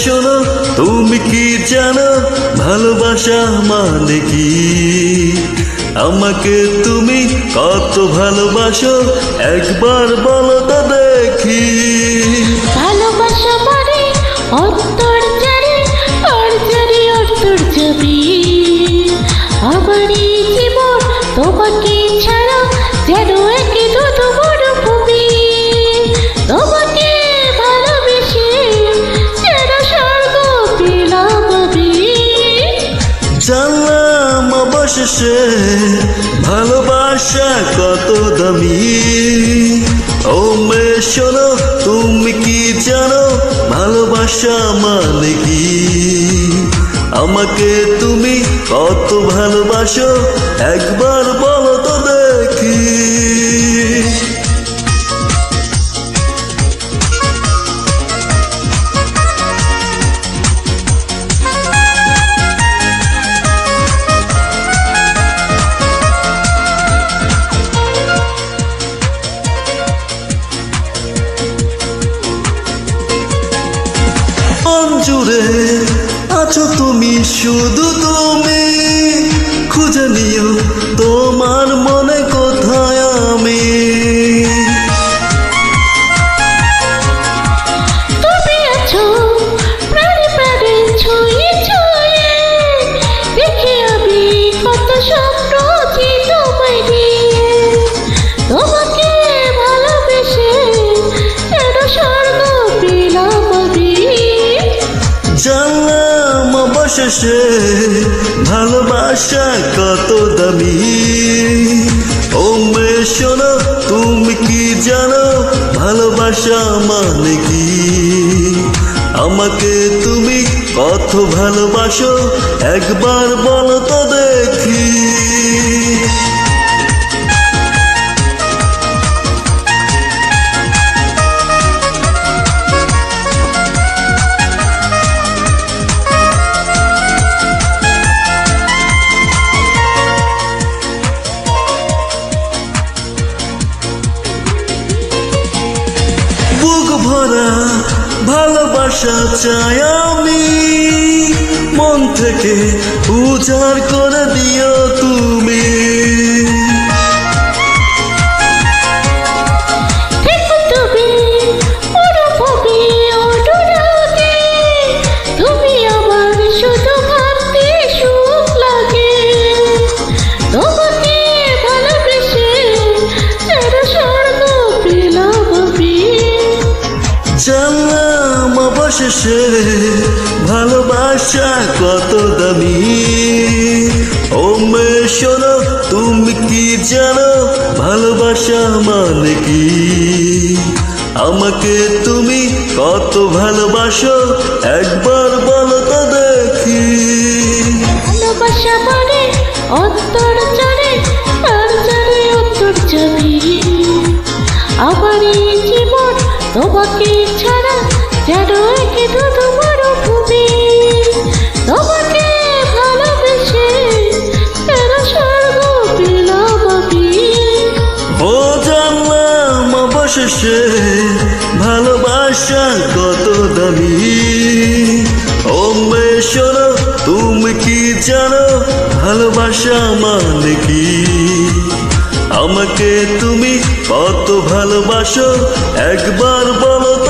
শোনো, তুমি কি জানো ভালোবাসা মানে কি? আমাকে তুমি কত ভালোবাসো একবার বলো তো দেখি। ভালোবাসা মানে অন্তর জানে, আর জানে অন্তর যাবি। আমার এই জীবন তোমাকে ছাড়া যেন একে দুটো মরুভূমি। তোমাকে ভালোবেসে যেন স্বর্গ পেলাম আমি। জানলাম অবশেষে ভালোবাসা কত দামি। ও মেয়ে শোনো, তুমি কি জানো ভালোবাসা মানে কি? আমাকে তুমি কত ভালোবাসো একবার বলো তো দেখি। জুড়ে আছো তুমি, শুধু তুমি খুঁজে নিও তোমার মনে কোথায় আমি। তুমি আছো প্রাণে প্রাণে ছুঁয়ে ছুঁয়ে, দেখি আমি কত স্বপ্ন যে তোমায় নিয়ে। তোমাকে ভালোবেসে যেন স্বর্গ পেলাম আমি। জানলাম অবশেষে ভালোবাসা কত দামি। ও মেয়ে শোনো, তুমি কি জানো ভালোবাসা মানে কি? আমাকে তুমি কত ভালোবাসো একবার বলো তো দেখি। বুক ভরা ভালোবাসা চাই আমি, মন থেকে উজাড় করে দিও তুমি। তুমি অনুভবী অনুরাগে, তুমি আমার শুধু ভাবতে সুখ লাগে। তোমাকে ভালোবেসে যেন স্বর্গ পেলাম আমি। জানলাম অবশেষে ভালোবাসা কত দামি। ও মেয়ে শোনো, তুমি কি জানো ভালোবাসা মানে কি? আমাকে তুমি কত ভালোবাসো একবার বলো তো দেখি। ভালোবাসা মানে অন্তর জানে, আর জানে অন্তর যাবি। আমার এই জীবন তোমাকে ছাড়া যেন একে দুটো মরুভূমি। তোমাকে ভালোবেসে যেন স্বর্গ পেলাম আমি। ও জানলাম অবশেষে ভালোবাসা কত দামি। ও মেয়ে শোনো, তুমি কি জানো ভালোবাসা মানে কি? আমাকে তুমি কত ভালোবাসো একবার বলো তো